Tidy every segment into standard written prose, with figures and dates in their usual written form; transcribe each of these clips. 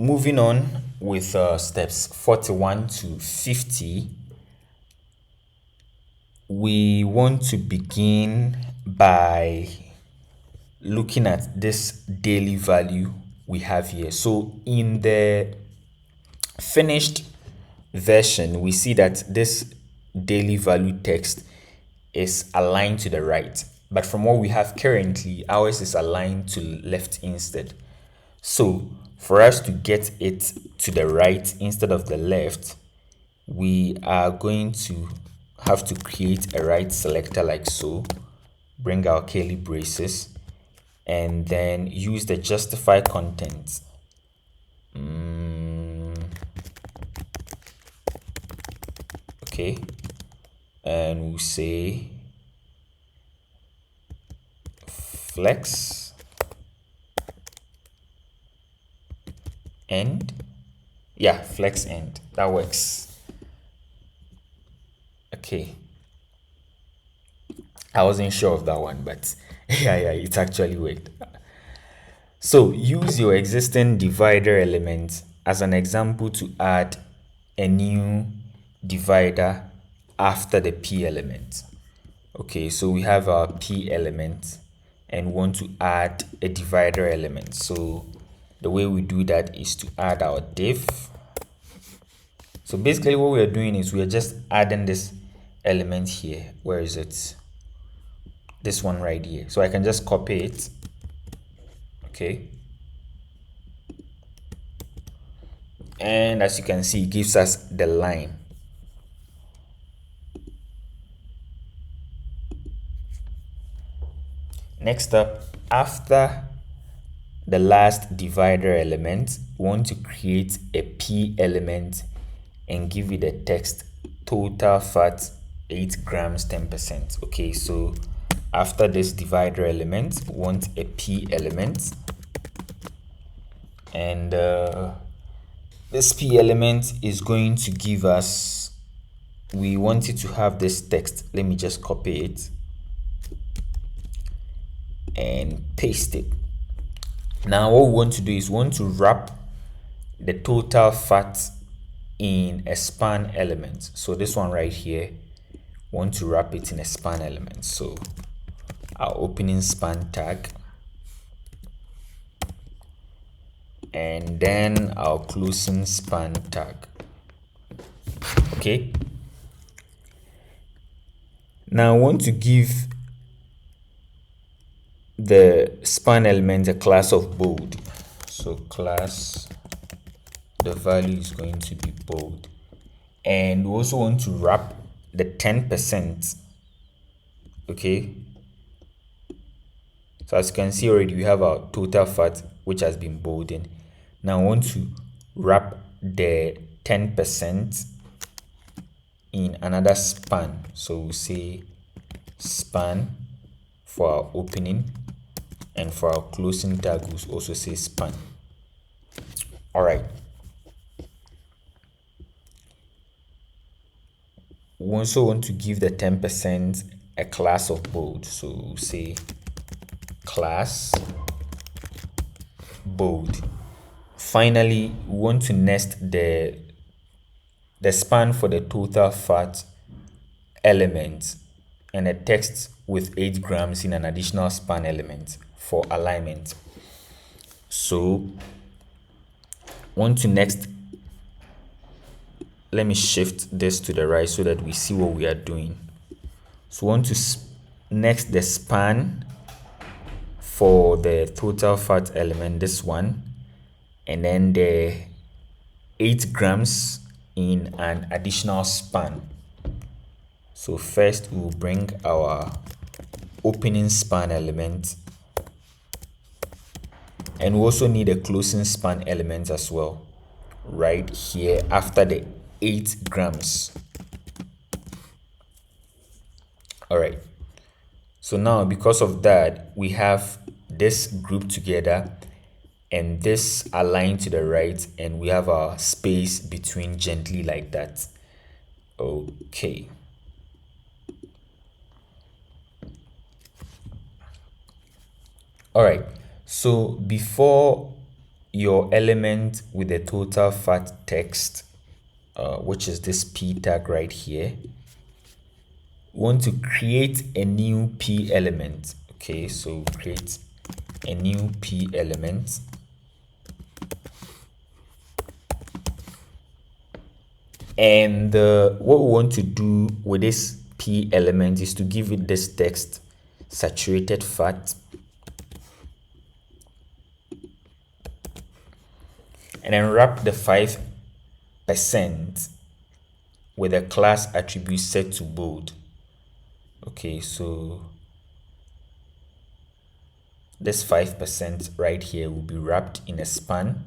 moving on with steps 41 to 50, we want to begin by looking at this daily value we have here. So in the finished version, we see that this daily value text is aligned to the right, but from what we have currently, ours is aligned to left instead. So for us to get it to the right instead of the left, we are going to have to create a right selector like so, bring our curly braces, and then use the justify content. Okay, and we'll say flex end. Yeah, flex end, that works. Okay, I wasn't sure of that one, but yeah, it actually worked. So use your existing divider element as an example to add a new divider after the P element. Okay, so we have our P element and want to add a divider element. So the way we do that is to add our div. So basically what we are doing is we are just adding this element here. Where is it? This one right here. So I can just copy it. Okay. And as you can see, it gives us the line. Next up, after the last divider element, we want to create a P element and give it the text total fat 8 grams 10%. Okay, so after this divider element, we want a P element, and this P element is going to give us, we want it to have this text. Let me just copy it and paste it. Now what we want to do is we want to wrap the total fat in a span element. So this one right here, we want to wrap it in a span element. So our opening span tag, and then our closing span tag. Okay, now I want to give the span element a class of bold. So class, the value is going to be bold, and we also want to wrap the 10%. Okay, so as you can see already, we have our total fat which has been boldened. Now I want to wrap the 10% in another span. So we'll say span for our opening, and for our closing tag we'll also say span. All right, we also want to give the 10% a class of bold. So we'll say class bold. Finally, we want to nest the span for the total fat element and a text with 8 grams in an additional span element for alignment. So want to next, let me shift this to the right so that we see what we are doing. So want to next the span for the total fat element, this one, and then the 8 grams in an additional span. So first we'll bring our opening span element, and we also need a closing span element as well right here after the 8 grams. All right, so now because of that, we have this group together and this aligned to the right, and we have our space between gently like that. Okay, all right, so before your element with the total fat text, which is this p tag right here. We want to create a new p element. Okay, so create a new p element. And what we want to do with this p element is to give it this text, saturated fat, and then wrap the 5% with a class attribute set to bold. Okay, so this 5% right here will be wrapped in a span.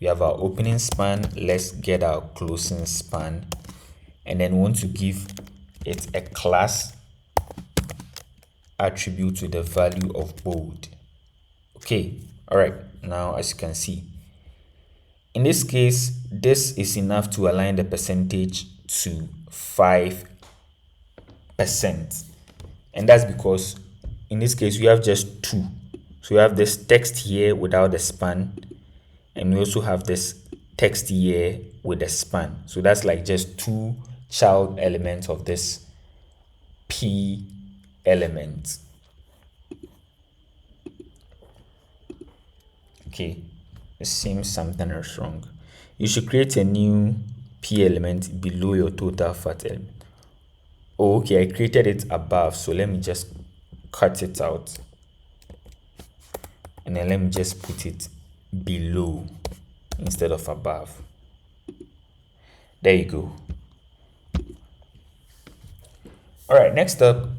We have our opening span. Let's get our closing span, and then we want to give it a class attribute with the value of bold. Okay, all right. Now, as you can see, in this case, this is enough to align the percentage to 5%. And that's because in this case, we have just two. So we have this text here without the span, and we also have this text here with the span. So that's like just two child elements of this p element. Okay, it seems something is wrong. You should create a new p element below your total fat element. Oh, okay, I created it above, so let me just cut it out, and then let me just put it below instead of above. There you go. All right, next up,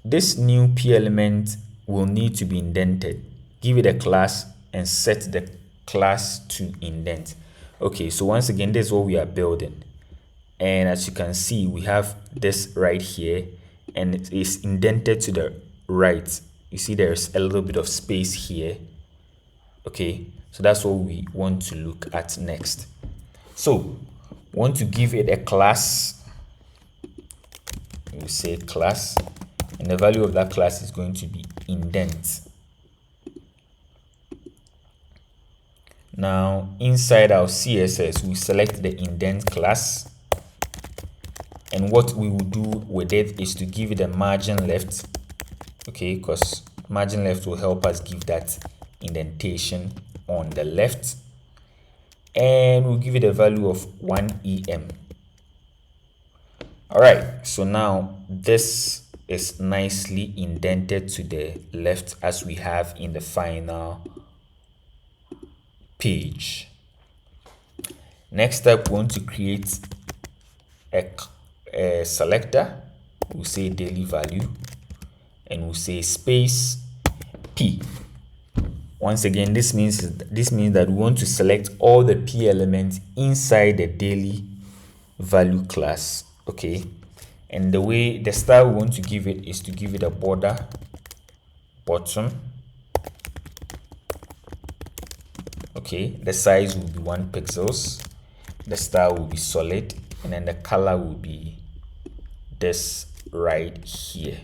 this new p element will need to be indented. Give it a class and set the class to indent. Okay, so once again, this is what we are building. And as you can see, we have this right here, and it is indented to the right. You see there's a little bit of space here. Okay, so that's what we want to look at next. So we want to give it a class. We'll say class, and the value of that class is going to be indent. Now, inside our CSS, we select the indent class, and what we will do with it is to give it a margin left. Okay, because margin left will help us give that indentation on the left, and we'll give it a value of 1 em. All right, so now this is nicely indented to the left as we have in the final page. Next up, we want to create a selector. We'll say daily value, and we'll say space p. Once again, this means that we want to select all the p elements inside the daily value class. Okay, and the style we want to give it is to give it a border bottom. Okay, the size will be 1 pixels, the style will be solid, and then the color will be this right here.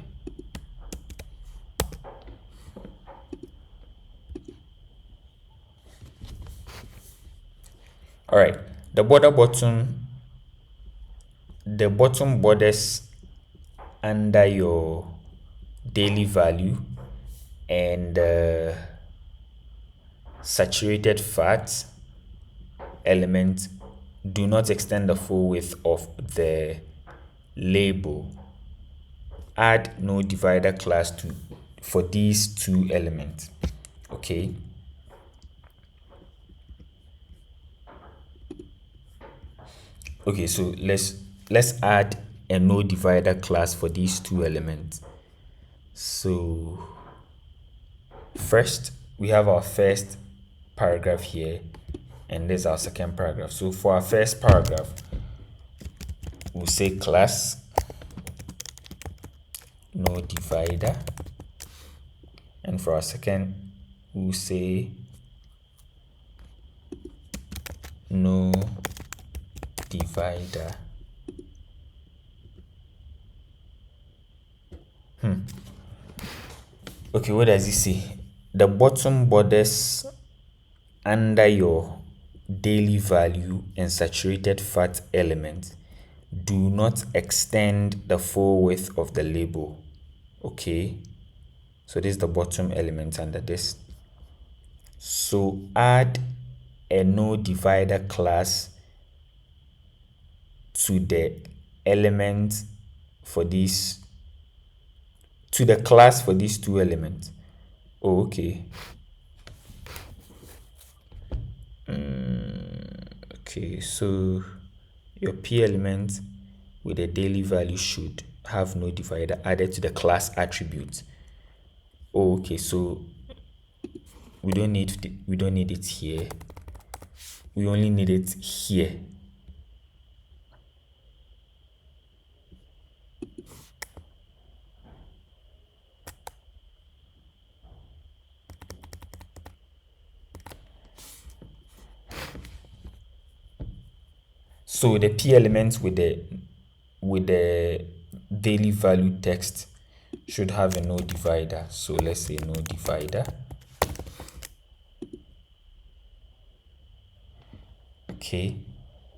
All right, the bottom borders under your daily value, and saturated fat element do not extend the full width of the label. Add no divider class for these two elements. Okay, so let's add a no divider class for these two elements. So first, we have our first paragraph here, and this is our second paragraph. So for our first paragraph, we'll say class no divider, and for our second, we'll say no divider. Okay, what does it say? the bottom borders under your daily value and saturated fat element do not extend the full width of the label. Okay, so this is the bottom element under this. So add a no divider class to the element for these, to the class for these two elements. Oh, okay. Okay, so your p element with a daily value should have no divider added to the class attribute. Oh, okay, so we don't need it here. We only need it here. So the p element with the daily value text should have a no divider. So let's say no divider. Okay,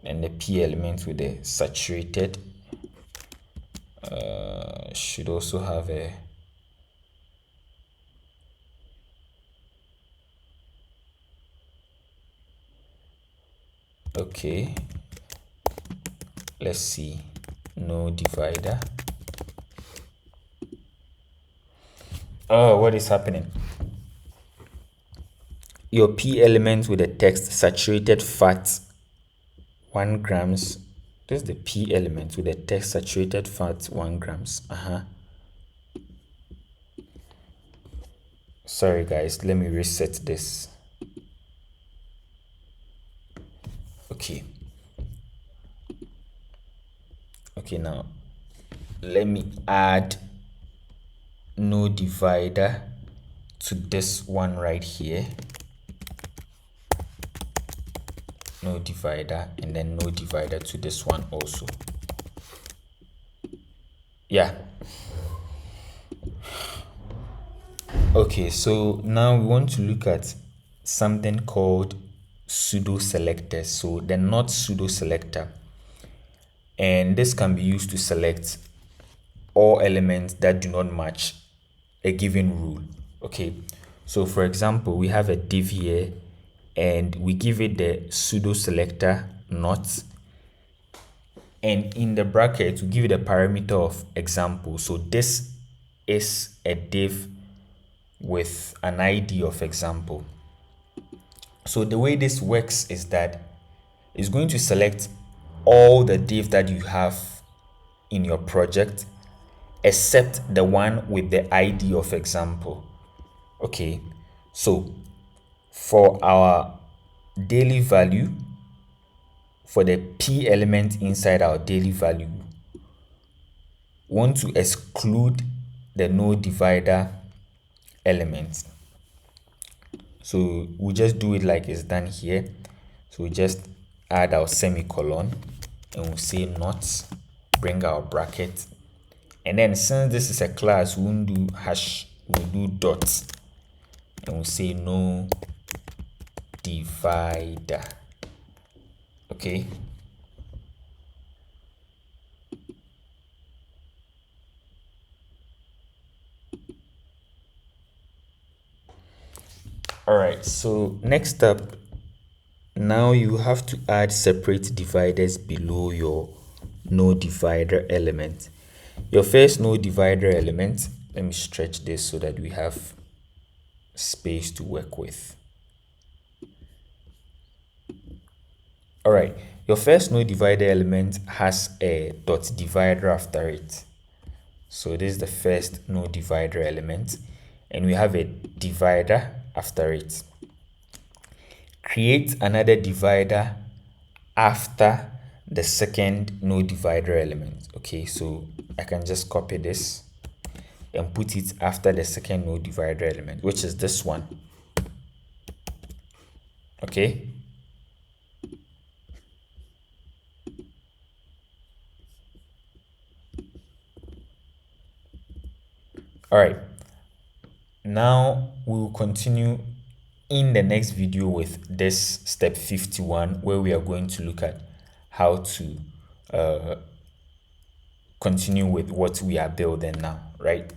and the p element with the saturated should also have a okay, let's see, no divider. Oh, what is happening? Your p element with the text saturated fat 1 grams. This is the p element with the text saturated fat 1 grams. Sorry guys, let me reset this. Okay, now let me add no divider to this one right here, no divider, and then no divider to this one also. Yeah, okay, so now we want to look at something called pseudo selectors. So the not pseudo selector, and this can be used to select all elements that do not match a given rule. Okay, so for example, we have a div here and we give it the pseudo selector not, and in the bracket we give it a parameter of example. So this is a div with an ID of example. So the way this works is that it's going to select all the div that you have in your project except the one with the ID of example. Okay, so for our daily value, for the p element inside our daily value, we want to exclude the no divider element. So we just do it like it's done here. So we just add our semicolon and we'll say not, bring our bracket, and then since this is a class, we won't do hash, we'll do dot, and we'll say no divider. Okay, all right, so next up, now you have to add separate dividers below your no divider element. Your first no divider element, let me stretch this so that we have space to work with. All right, your first no divider element has a dot divider after it. So this is the first no divider element, and we have a divider after it. Create another divider after the second no divider element. Okay, so I can just copy this and put it after the second no divider element, which is this one. Okay, all right, now we will continue in the next video with this step 51, where we are going to look at how to continue with what we are building now, right?